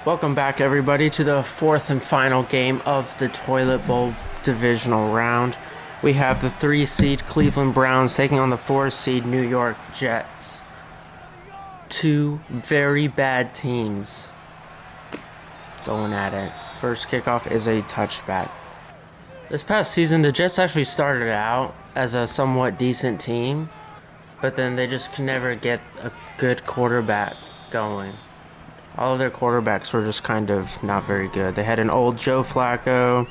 Welcome back, everybody, to the fourth and final game of the Toilet Bowl Divisional Round. We have the 3-seed Cleveland Browns taking on the 4-seed New York Jets. Two very bad teams going at it. First kickoff is a touchback. This past season, the Jets actually started out as a somewhat decent team, but then they just could never get a good quarterback going. All of their quarterbacks were just kind of not very good. They had an old Joe Flacco.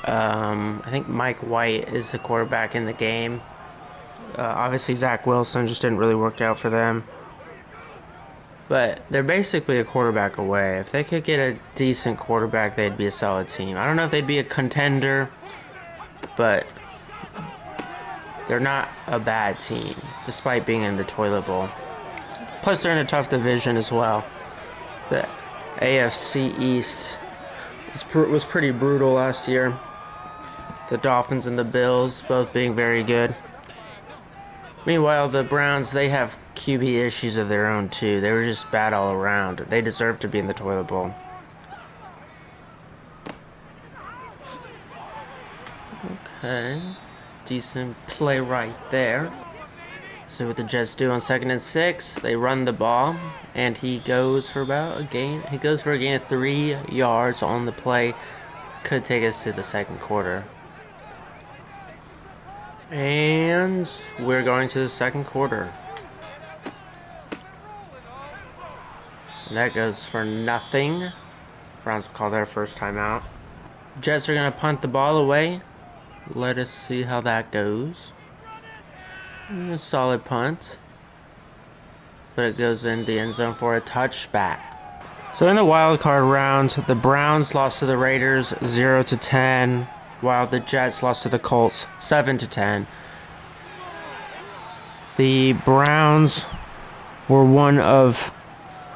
I think Mike White is the quarterback in the game. Obviously, Zach Wilson just didn't really work out for them. But they're basically a quarterback away. If they could get a decent quarterback, they'd be a solid team. I don't know if they'd be a contender, but they're not a bad team, despite being in the Toilet Bowl. Plus, they're in a tough division as well. The AFC East was pretty brutal last year. The Dolphins and the Bills both being very good. Meanwhile, the Browns, they have QB issues of their own too. They were just bad all around. They deserve to be in the Toilet Bowl. Okay, decent play right there. So what the Jets do on 2nd and 6, they run the ball, and he goes for about a gain. He goes for a gain of 3 yards on the play. Could take us to the second quarter. And we're going to the second quarter. And that goes for nothing. Browns will call their first timeout. Jets are going to punt the ball away. Let us see how that goes. A solid punt, but it goes in the end zone for a touchback. So in the wild card round, the Browns lost to the Raiders 0-10, while the Jets lost to the Colts 7-10. The Browns were one of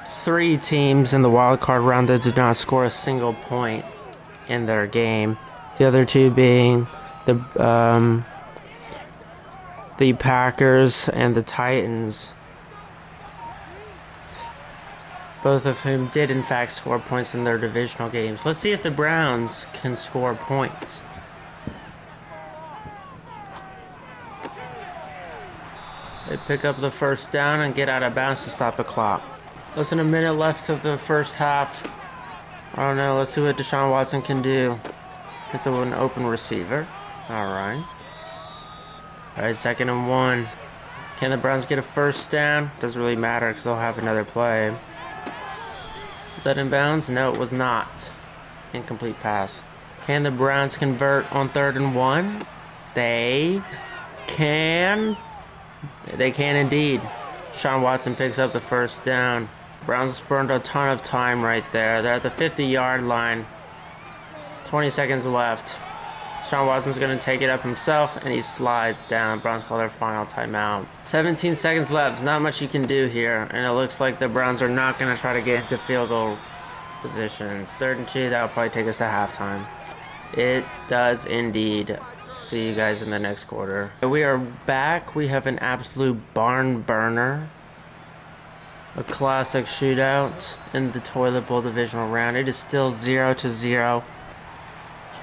3 teams in the wild card round that did not score a single point in their game. The other 2 being the Packers and the Titans, both of whom did in fact score points in their divisional games. Let's see if the Browns can score points. They pick up the first down and get out of bounds to stop the clock. Less than a minute left of the first half. I don't know, let's see what Deshaun Watson can do. It's an open receiver. Alright, 2nd and 1. Can the Browns get a first down? Doesn't really matter because they'll have another play. Was that in bounds? No, it was not. Incomplete pass. Can the Browns convert on 3rd and 1? They can. They can indeed. Deshaun Watson picks up the first down. Browns burned a ton of time right there. They're at the 50-yard line. 20 seconds left. Deshaun Watson's going to take it up himself, and he slides down. Browns call their final timeout. 17 seconds left. Not much you can do here, and it looks like the Browns are not going to try to get into field goal positions. 3rd and 2, that'll probably take us to halftime. It does indeed. See you guys in the next quarter. We are back. We have an absolute barn burner. A classic shootout in the Toilet Bowl Divisional Round. It is still 0-0.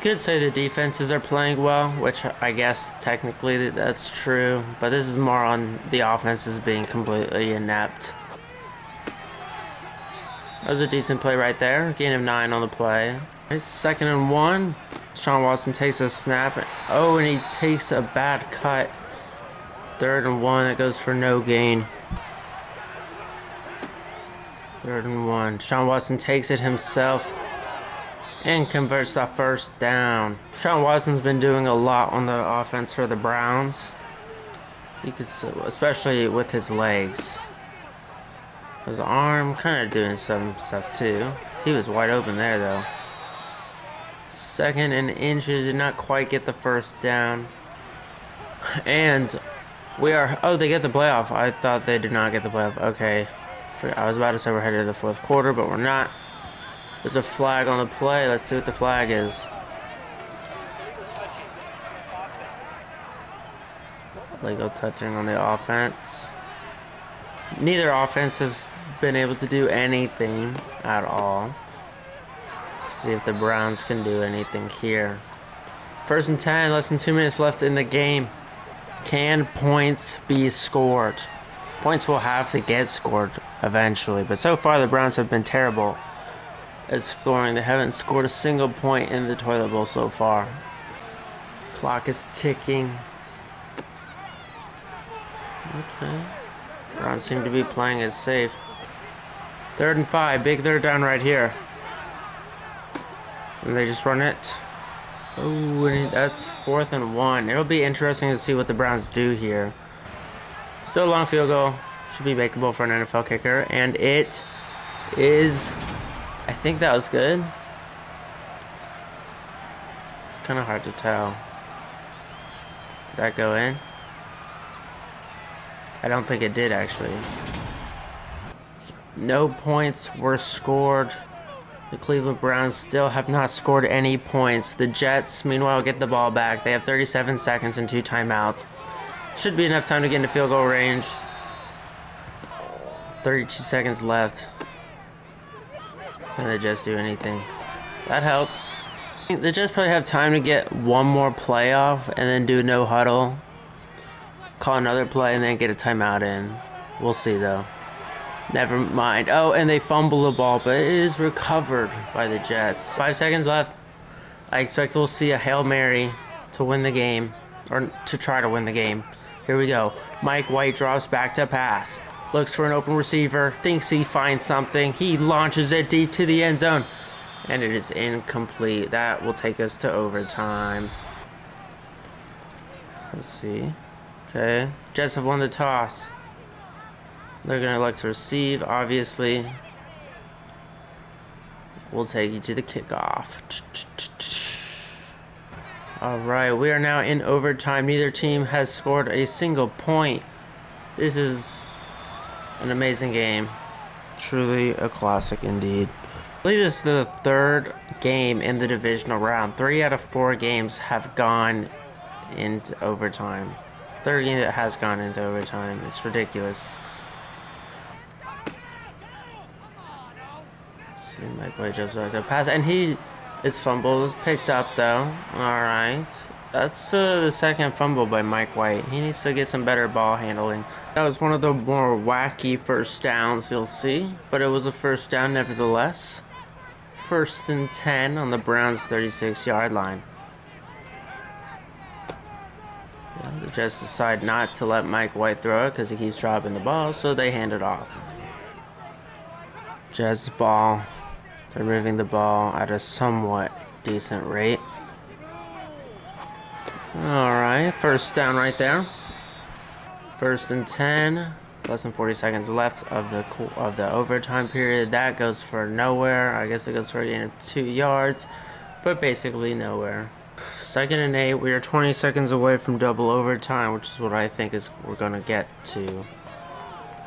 Could say the defenses are playing well, which I guess technically that's true, but this is more on the offenses being completely inept. That was a decent play right there. Gain of 9 on the play. It's 2nd and 1. Deshaun Watson takes a snap. Oh, and he takes a bad cut. 3rd and 1. That goes for no gain. 3rd and 1. Deshaun Watson takes it himself and converts that first down. Deshaun Watson's been doing a lot on the offense for the Browns. You could, especially with his legs. His arm kind of doing some stuff too. He was wide open there though. 2nd and inches, did not quite get the first down. And we are, oh, they get the playoff. I thought they did not get the playoff. Okay. I was about to say we're headed to the 4th quarter, but we're not. There's a flag on the play. Let's see what the flag is. Legal touching on the offense. Neither offense has been able to do anything at all. See if the Browns can do anything here. 1st and 10, less than 2 minutes left in the game. Can points be scored? Points will have to get scored eventually, but so far the Browns have been terrible at scoring. They haven't scored a single point in the Toilet Bowl so far. Clock is ticking. Okay. Browns seem to be playing it safe. 3rd and 5, big 3rd down right here. And they just run it. Oh, that's 4th and 1. It'll be interesting to see what the Browns do here. Still a long field goal. Should be makeable for an NFL kicker. And it is... I think that was good. It's kind of hard to tell. Did that go in? I don't think it did, actually. No points were scored. The Cleveland Browns still have not scored any points. The Jets, meanwhile, get the ball back. They have 37 seconds and 2 timeouts. Should be enough time to get into field goal range. 32 seconds left. Can the Jets do anything? That helps. The Jets probably have time to get one more play off and then do no huddle. Call another play and then get a timeout in. We'll see, though. Never mind. Oh, and they fumble the ball, but it is recovered by the Jets. 5 seconds left. I expect we'll see a Hail Mary to win the game, or to try to win the game. Here we go. Mike White drops back to pass. Looks for an open receiver. Thinks he finds something. He launches it deep to the end zone. And it is incomplete. That will take us to overtime. Let's see. Okay. Jets have won the toss. They're going to elect to receive, obviously. We'll take you to the kickoff. Alright, we are now in overtime. Neither team has scored a single point. This is an amazing game. Truly a classic indeed. I believe this is the 3rd game in the divisional round. 3 out of 4 games have gone into overtime. 3rd game that has gone into overtime. It's ridiculous. Mike White jumps back to pass, and his fumble was picked up though. Alright. That's the 2nd fumble by Mike White. He needs to get some better ball handling. That was one of the more wacky 1st downs you'll see, but it was a 1st down nevertheless. 1st and 10 on the Browns' 36-yard line. Yeah, the Jets decide not to let Mike White throw it because he keeps dropping the ball, so they hand it off. Jets ball. They're moving the ball at a somewhat decent rate. Alright, 1st down right there. 1st and 10. Less than 40 seconds left of the overtime period. That goes for nowhere. I guess it goes for a gain of 2 yards, but basically nowhere. 2nd and 8. We are 20 seconds away from double overtime, which is what I think is we're going to get to.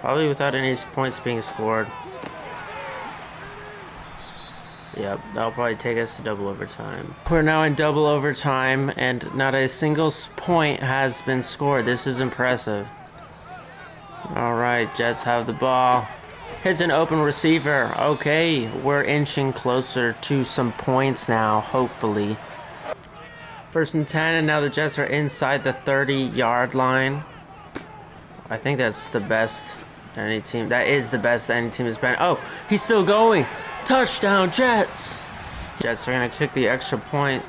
Probably without any points being scored. Yep, that'll probably take us to double overtime. We're now in double overtime, and not a single point has been scored. This is impressive. Alright, Jets have the ball. Hits an open receiver. Okay, we're inching closer to some points now, hopefully. 1st and 10, and now the Jets are inside the 30-yard line. I think that's the best any team. That is the best any team has been. Oh, he's still going. Touchdown, Jets! Jets are going to kick the extra point.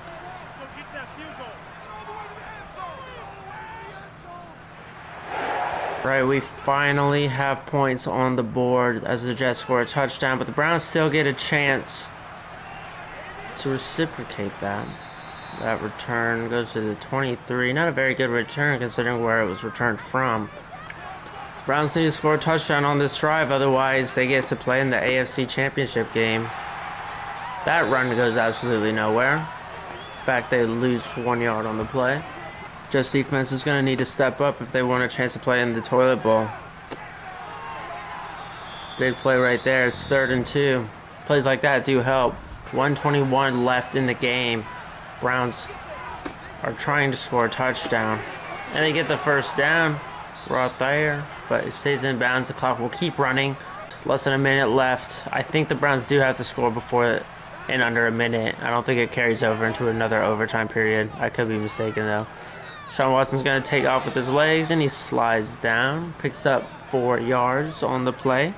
Right, we finally have points on the board as the Jets score a touchdown, but the Browns still get a chance to reciprocate that. That return goes to the 23. Not a very good return considering where it was returned from. Browns need to score a touchdown on this drive, otherwise they get to play in the AFC Championship game. That run goes absolutely nowhere. In fact, they lose 1 yard on the play. Jets defense is going to need to step up if they want a chance to play in the Toilet Bowl. Big play right there. It's 3rd and 2. Plays like that do help. 1:21 left in the game. Browns are trying to score a touchdown. And they get the 1st down. Right there, but it stays in bounds. The clock will keep running. Less than a minute left. I think the Browns do have to score before in under a minute. I don't think it carries over into another overtime period. I could be mistaken though. Sean Watson's going to take off with his legs, and he slides down, picks up 4 yards on the play.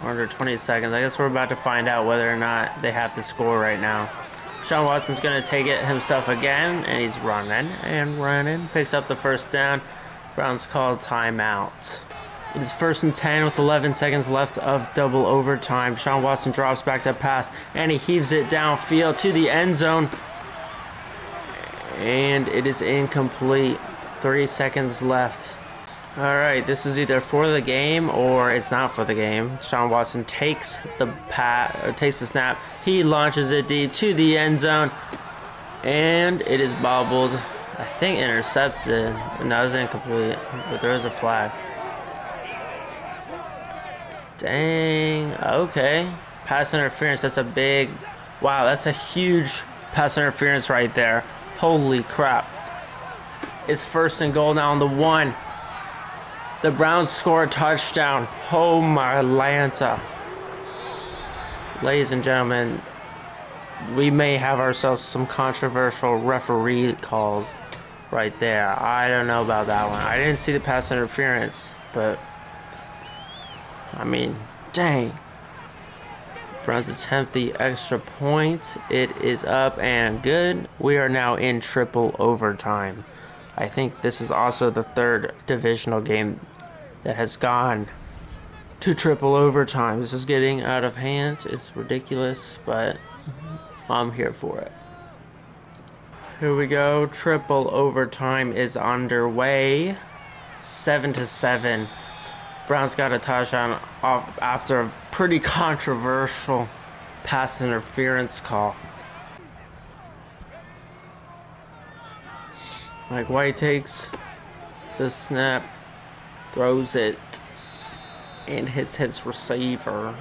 Under 20 seconds. I guess we're about to find out whether or not they have to score right now. Sean Watson's going to take it himself again, and he's running and running. Picks up the first down. Browns call timeout. It is 1st and 10 with 11 seconds left of double overtime. Sean Watson drops back to pass, and he heaves it downfield to the end zone. And it is incomplete. 3 seconds left. Alright, this is either for the game or it's not for the game. Sean Watson takes the snap. He launches it deep to the end zone. And it is bobbled. I think intercepted. No, it was incomplete. But there is a flag. Dang. Okay. Pass interference. That's a big... Wow, that's a huge pass interference right there. Holy crap. It's 1st and goal now on the 1. The Browns score a touchdown. Oh my Lanta. Ladies and gentlemen, we may have ourselves some controversial referee calls right there. I don't know about that one. I didn't see the pass interference, but I mean, dang. Browns attempt the extra point. It is up and good. We are now in triple overtime. I think this is also the 3rd divisional game that has gone to triple overtime. This is getting out of hand. It's ridiculous, but I'm here for it. Here we go. Triple overtime is underway. 7-7. Browns got a touchdown off after a pretty controversial pass interference call. Mike White takes the snap, throws it, and hits his receiver.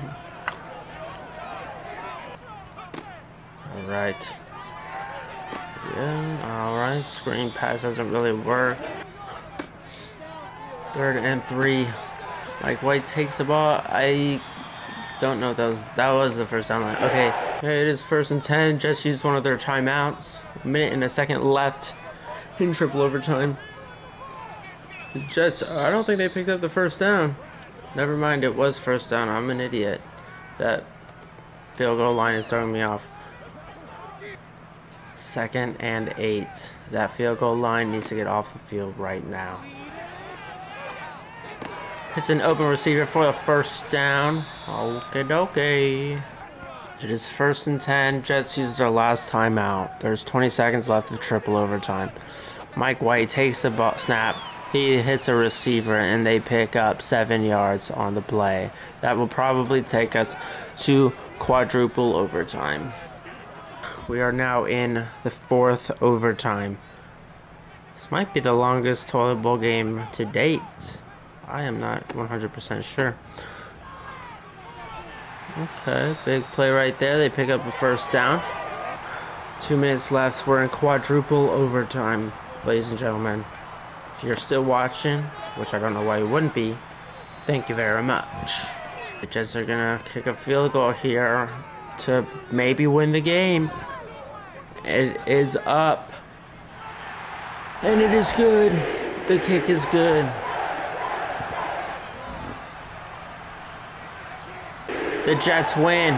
Alright. Yeah, alright. Screen pass doesn't really work. 3rd and 3. Mike White takes the ball. I don't know if that was the first down line. Okay, it is 1st and 10. Just used one of their timeouts. A minute and a second left in triple overtime. The Jets, I don't think they picked up the first down. Never mind, it was first down. I'm an idiot. That field goal line is throwing me off. 2nd and 8. That field goal line needs to get off the field right now. It's an open receiver for the first down. Okay. It is 1st and 10. Jets use their last timeout. There's 20 seconds left of triple overtime. Mike White takes the snap. He hits a receiver, and they pick up 7 yards on the play. That will probably take us to quadruple overtime. We are now in the 4th overtime. This might be the longest Toilet Bowl game to date. I am not 100% sure. Okay, big play right there. They pick up a first down. 2 minutes left. We're in quadruple overtime, ladies and gentlemen. If you're still watching, which I don't know why you wouldn't be, thank you very much. The Jets are going to kick a field goal here to maybe win the game. It is up. And it is good. The kick is good. The Jets win.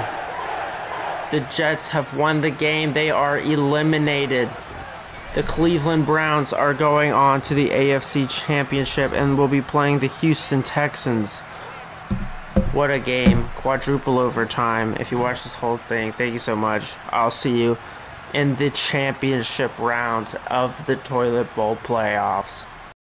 The Jets have won the game. They are eliminated. The Cleveland Browns are going on to the AFC Championship and will be playing the Houston Texans. What a game. Quadruple overtime. If you watch this whole thing, thank you so much. I'll see you in the championship rounds of the Toilet Bowl playoffs.